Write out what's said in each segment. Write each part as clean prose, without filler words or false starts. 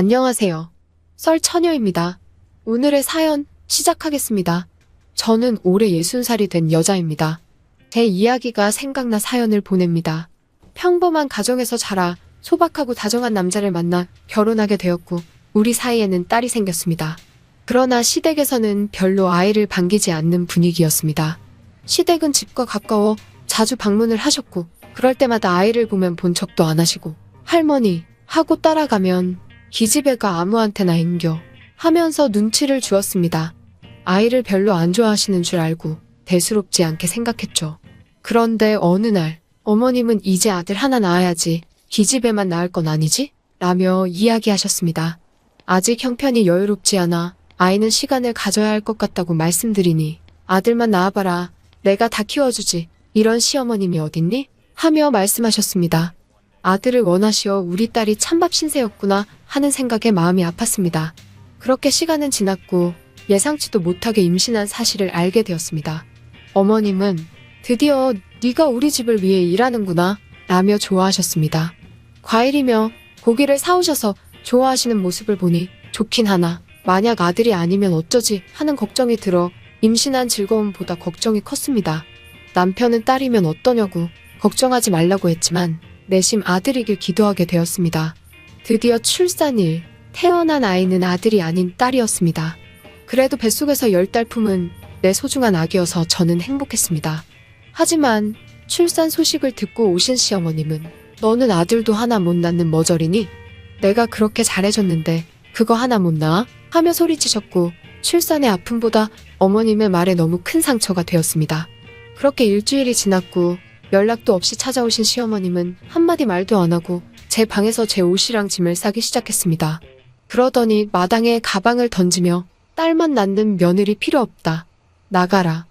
안녕하세요. 썰처녀입니다. 오늘의 사연 시작하겠습니다. 저는 올해 60살이 된 여자입니다. 제 이야기가 생각나 사연을 보냅니다. 평범한 가정에서 자라 소박하고 다정한 남자를 만나 결혼하게 되었고 우리 사이에는 딸이 생겼습니다. 그러나 시댁에서는 별로 아이를 반기지 않는 분위기였습니다. 시댁은 집과 가까워 자주 방문을 하셨고 그럴 때마다 아이를 보면 본 척도 안 하시고 할머니 하고 따라가면 기집애가 아무한테나 앵겨 하면서 눈치를 주었습니다. 아이를 별로 안 좋아하시는 줄 알고 대수롭지 않게 생각했죠. 그런데 어느 날 어머님은 이제 아들 하나 낳아야지 기집애만 낳을 건 아니지? 라며 이야기하셨습니다. 아직 형편이 여유롭지 않아 아이는 시간을 가져야 할 것 같다고 말씀드리니 아들만 낳아봐라. 내가 다 키워주지. 이런 시어머님이 어딨니? 하며 말씀하셨습니다. 아들을 원하시어 우리 딸이 찬밥 신세였구나 하는 생각에 마음이 아팠습니다. 그렇게 시간은 지났고 예상치도 못하게 임신한 사실을 알게 되었습니다. 어머님은 드디어 네가 우리 집을 위해 일하는구나 라며 좋아하셨습니다. 과일이며 고기를 사오셔서 좋아하시는 모습을 보니 좋긴 하나 만약 아들이 아니면 어쩌지 하는 걱정이 들어 임신한 즐거움보다 걱정이 컸습니다. 남편은 딸이면 어떠냐고 걱정하지 말라고 했지만 내심 아들이길 기도하게 되었습니다. 드디어 출산일, 태어난 아이는 아들이 아닌 딸이었습니다. 그래도 뱃속에서 10달 품은 내 소중한 아기여서 저는 행복했습니다. 하지만 출산 소식을 듣고 오신 시어머님은 너는 아들도 하나 못 낳는 머저리니? 내가 그렇게 잘해줬는데 그거 하나 못 낳아? 하며 소리치셨고 출산의 아픔보다 어머님의 말에 너무 큰 상처가 되었습니다. 그렇게 일주일이 지났고 연락도 없이 찾아오신 시어머님은 한마디 말도 안 하고 제 방에서 제 옷이랑 짐을 싸기 시작했습니다. 그러더니 마당에 가방을 던지며 딸만 낳는 며느리 필요 없다. 나가라.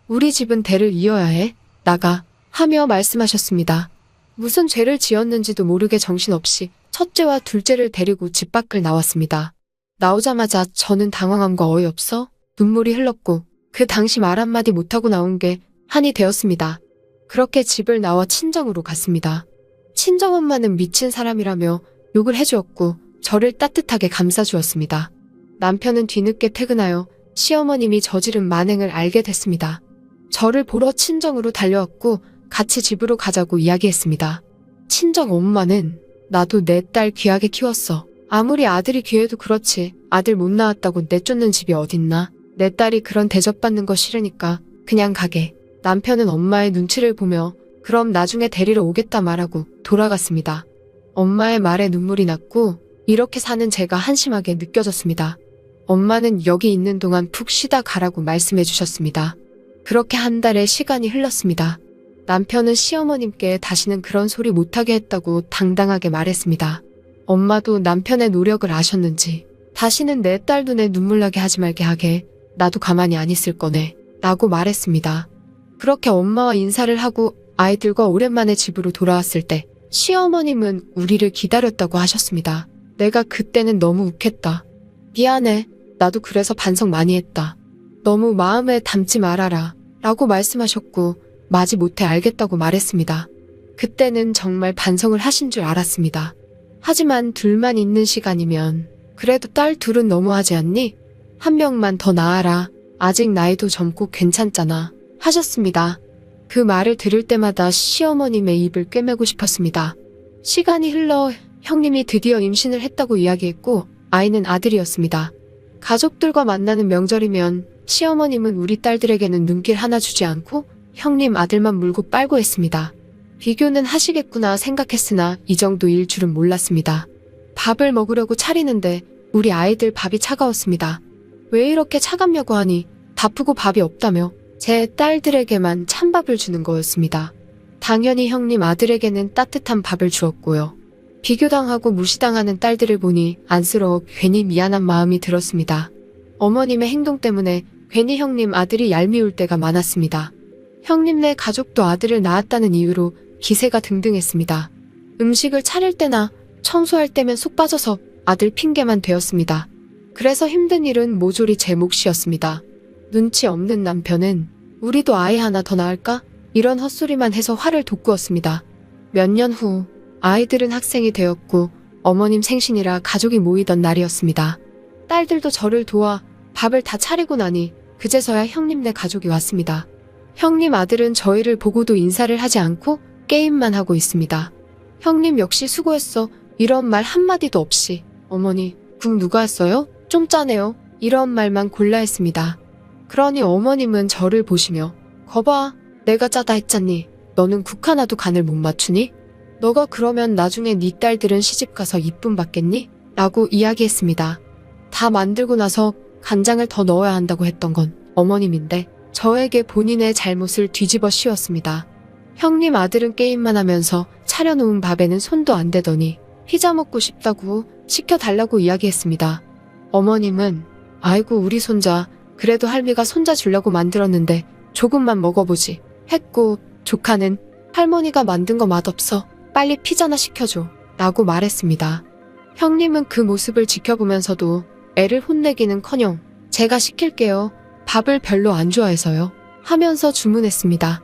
우리 집은 대를 이어야 해. 나가. 하며 말씀하셨습니다. 무슨 죄를 지었는지도 모르게 정신없이 첫째와 둘째를 데리고 집 밖을 나왔습니다. 나오자마자 저는 당황함과 어이없어 눈물이 흘렀고 그 당시 말 한마디 못하고 나온 게 한이 되었습니다. 그렇게 집을 나와 친정으로 갔습니다. 친정엄마는 미친 사람이라며 욕을 해주었고 저를 따뜻하게 감싸주었습니다. 남편은 뒤늦게 퇴근하여 시어머님이 저지른 만행을 알게 됐습니다. 저를 보러 친정으로 달려왔고 같이 집으로 가자고 이야기했습니다. 친정 엄마는 나도 내 딸 귀하게 키웠어. 아무리 아들이 귀해도 그렇지 아들 못 낳았다고 내쫓는 집이 어딨나. 내 딸이 그런 대접받는 거 싫으니까 그냥 가게. 남편은 엄마의 눈치를 보며 그럼 나중에 데리러 오겠다 말하고 돌아갔습니다. 엄마의 말에 눈물이 났고 이렇게 사는 제가 한심하게 느껴졌습니다. 엄마는 여기 있는 동안 푹 쉬다 가라고 말씀해 주셨습니다. 그렇게 한 달의 시간이 흘렀습니다. 남편은 시어머님께 다시는 그런 소리 못하게 했다고 당당하게 말했습니다. 엄마도 남편의 노력을 아셨는지 다시는 내 딸 눈에 눈물 나게 하지 말게 하게 나도 가만히 안 있을 거네 라고 말했습니다. 그렇게 엄마와 인사를 하고 아이들과 오랜만에 집으로 돌아왔을 때 시어머님은 우리를 기다렸다고 하셨습니다. 내가 그때는 너무 욱했다. 미안해. 나도 그래서 반성 많이 했다. 너무 마음에 담지 말아라 라고 말씀하셨고 마지못해 알겠다고 말했습니다. 그때는 정말 반성을 하신 줄 알았습니다. 하지만 둘만 있는 시간이면 그래도 딸 둘은 너무하지 않니? 한 명만 더 낳아라. 아직 나이도 젊고 괜찮잖아. 하셨습니다. 그 말을 들을 때마다 시어머님의 입을 꿰매고 싶었습니다. 시간이 흘러 형님이 드디어 임신을 했다고 이야기했고 아이는 아들이었습니다. 가족들과 만나는 명절이면 시어머님은 우리 딸들에게는 눈길 하나 주지 않고 형님 아들만 물고 빨고 했습니다. 비교는 하시겠구나 생각했으나 이 정도일 줄은 몰랐습니다. 밥을 먹으려고 차리는데 우리 아이들 밥이 차가웠습니다. 왜 이렇게 차갑냐고 하니 바쁘고 밥이 없다며 제 딸들에게만 찬밥을 주는 거였습니다. 당연히 형님 아들에게는 따뜻한 밥을 주었고요. 비교당하고 무시당하는 딸들을 보니 안쓰러워 괜히 미안한 마음이 들었습니다. 어머님의 행동 때문에 괜히 형님 아들이 얄미울 때가 많았습니다. 형님네 가족도 아들을 낳았다는 이유로 기세가 등등했습니다. 음식을 차릴 때나 청소할 때면 속 빠져서 아들 핑계만 되었습니다. 그래서 힘든 일은 모조리 제 몫이었습니다. 눈치 없는 남편은 우리도 아이 하나 더 낳을까? 이런 헛소리만 해서 화를 돋구었습니다. 몇 년 후 아이들은 학생이 되었고 어머님 생신이라 가족이 모이던 날이었습니다. 딸들도 저를 도와 밥을 다 차리고 나니 그제서야 형님네 가족이 왔습니다. 형님 아들은 저희를 보고도 인사를 하지 않고 게임만 하고 있습니다. 형님 역시 수고했어. 이런 말 한마디도 없이 어머니, 국 누가 했어요? 좀 짜네요. 이런 말만 골라 했습니다. 그러니 어머님은 저를 보시며 거봐, 내가 짜다 했잖니. 너는 국 하나도 간을 못 맞추니? 너가 그러면 나중에 네 딸들은 시집가서 이쁨 받겠니? 라고 이야기했습니다. 다 만들고 나서 간장을 더 넣어야 한다고 했던 건 어머님인데 저에게 본인의 잘못을 뒤집어 씌웠습니다. 형님 아들은 게임만 하면서 차려놓은 밥에는 손도 안 대더니 피자 먹고 싶다고 시켜달라고 이야기했습니다. 어머님은 아이고 우리 손자, 그래도 할미가 손자 주려고 만들었는데 조금만 먹어보지 했고, 조카는 할머니가 만든 거 맛없어. 빨리 피자나 시켜줘 라고 말했습니다. 형님은 그 모습을 지켜보면서도 애를 혼내기는커녕 제가 시킬게요. 밥을 별로 안 좋아해서요 하면서 주문했습니다.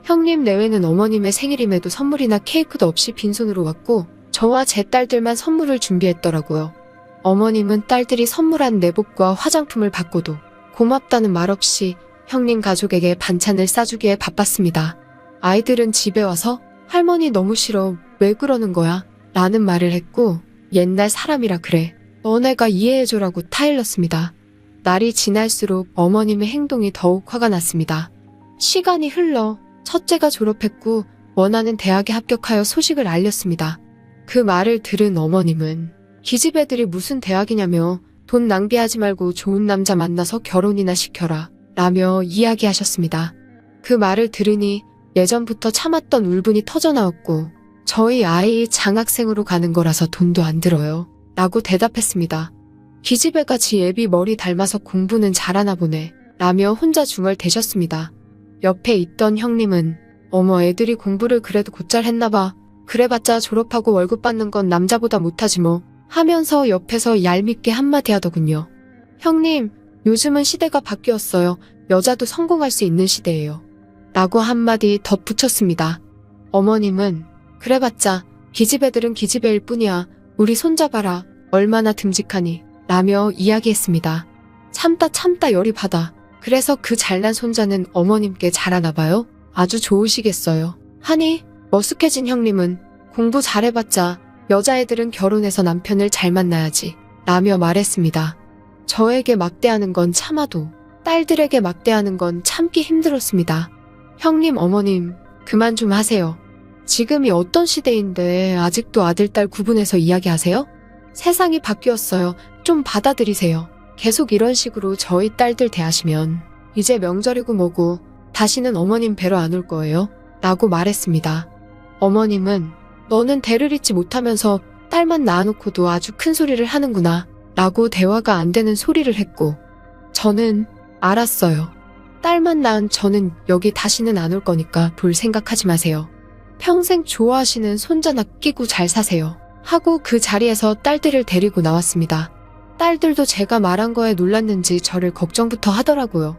형님 내외는 어머님의 생일임에도 선물이나 케이크도 없이 빈손으로 왔고 저와 제 딸들만 선물을 준비했더라고요. 어머님은 딸들이 선물한 내복과 화장품을 받고도 고맙다는 말 없이 형님 가족에게 반찬을 싸주기에 바빴습니다. 아이들은 집에 와서 할머니 너무 싫어. 왜 그러는 거야? 라는 말을 했고 옛날 사람이라 그래. 너네가 이해해줘라고 타일렀습니다. 날이 지날수록 어머님의 행동이 더욱 화가 났습니다. 시간이 흘러 첫째가 졸업했고 원하는 대학에 합격하여 소식을 알렸습니다. 그 말을 들은 어머님은 기집애들이 무슨 대학이냐며 돈 낭비하지 말고 좋은 남자 만나서 결혼이나 시켜라 라며 이야기하셨습니다. 그 말을 들으니 예전부터 참았던 울분이 터져나왔고 저희 아이 장학생으로 가는 거라서 돈도 안 들어요 라고 대답했습니다. 기집애가 지 애비 머리 닮아서 공부는 잘하나 보네 라며 혼자 중얼대셨습니다. 옆에 있던 형님은 어머 애들이 공부를 그래도 곧잘 했나봐. 그래봤자 졸업하고 월급 받는 건 남자보다 못하지 뭐 하면서 옆에서 얄밉게 한마디 하더군요. 형님, 요즘은 시대가 바뀌었어요. 여자도 성공할 수 있는 시대예요. 라고 한마디 덧붙였습니다. 어머님은 그래봤자 기집애들은 기집애일 뿐이야. 우리 손자 봐라. 얼마나 듬직하니. 라며 이야기했습니다. 참다 열이 받아. 그래서 그 잘난 손자는 어머님께 잘하나 봐요. 아주 좋으시겠어요. 하니 머쓱해진 형님은 공부 잘해봤자 여자애들은 결혼해서 남편을 잘 만나야지 라며 말했습니다. 저에게 막대하는 건 참아도 딸들에게 막대하는 건 참기 힘들었습니다. 형님 어머님 그만 좀 하세요. 지금이 어떤 시대인데 아직도 아들 딸 구분해서 이야기하세요? 세상이 바뀌었어요. 좀 받아들이세요. 계속 이런 식으로 저희 딸들 대하시면 이제 명절이고 뭐고 다시는 어머님 뵈러 안 올 거예요. 라고 말했습니다. 어머님은 너는 대를 잇지 못하면서 딸만 낳아놓고도 아주 큰 소리를 하는구나 라고 대화가 안 되는 소리를 했고 저는 알았어요. 딸만 낳은 저는 여기 다시는 안 올 거니까 볼 생각하지 마세요. 평생 좋아하시는 손자 끼고 잘 사세요. 하고 그 자리에서 딸들을 데리고 나왔습니다. 딸들도 제가 말한 거에 놀랐는지 저를 걱정부터 하더라고요.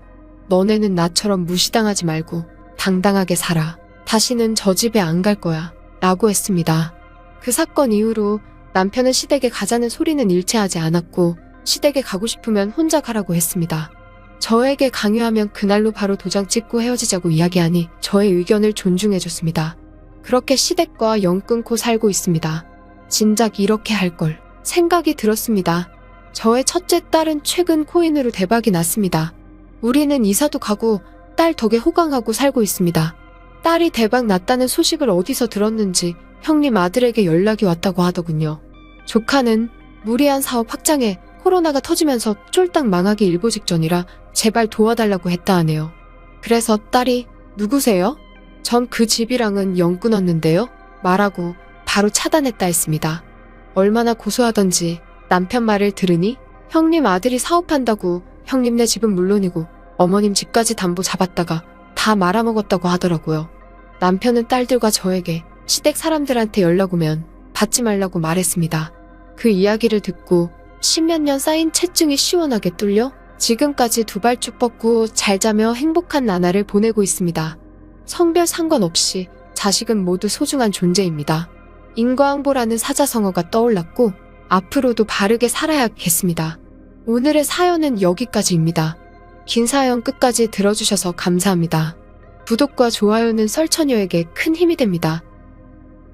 너네는 나처럼 무시당하지 말고 당당하게 살아. 다시는 저 집에 안 갈 거야. 라고 했습니다. 그 사건 이후로 남편은 시댁에 가자는 소리는 일체하지 않았고 시댁에 가고 싶으면 혼자 가라고 했습니다. 저에게 강요하면 그날로 바로 도장 찍고 헤어지자고 이야기하니 저의 의견을 존중해줬습니다. 그렇게 시댁과 연 끊고 살고 있습니다. 진작 이렇게 할 걸 생각이 들었습니다. 저의 첫째 딸은 최근 코인으로 대박이 났습니다. 우리는 이사도 가고 딸 덕에 호강하고 살고 있습니다. 딸이 대박 났다는 소식을 어디서 들었는지 형님 아들에게 연락이 왔다고 하더군요. 조카는 무리한 사업 확장에 코로나가 터지면서 쫄딱 망하기 일보 직전이라 제발 도와달라고 했다 하네요. 그래서 딸이 누구세요? 전 그 집이랑은 연 끊었는데요. 말하고 바로 차단했다 했습니다. 얼마나 고소하던지 남편 말을 들으니 형님 아들이 사업한다고 형님네 집은 물론이고 어머님 집까지 담보 잡았다가 다 말아먹었다고 하더라고요. 남편은 딸들과 저에게 시댁 사람들한테 연락 오면 받지 말라고 말했습니다. 그 이야기를 듣고 십몇 년 쌓인 채증이 시원하게 뚫려 지금까지 두 발 쭉 뻗고 잘 자며 행복한 나날을 보내고 있습니다. 성별 상관없이 자식은 모두 소중한 존재입니다. 인과응보라는 사자성어가 떠올랐고 앞으로도 바르게 살아야겠습니다. 오늘의 사연은 여기까지입니다. 긴 사연 끝까지 들어주셔서 감사합니다. 구독과 좋아요는 썰처녀에게 큰 힘이 됩니다.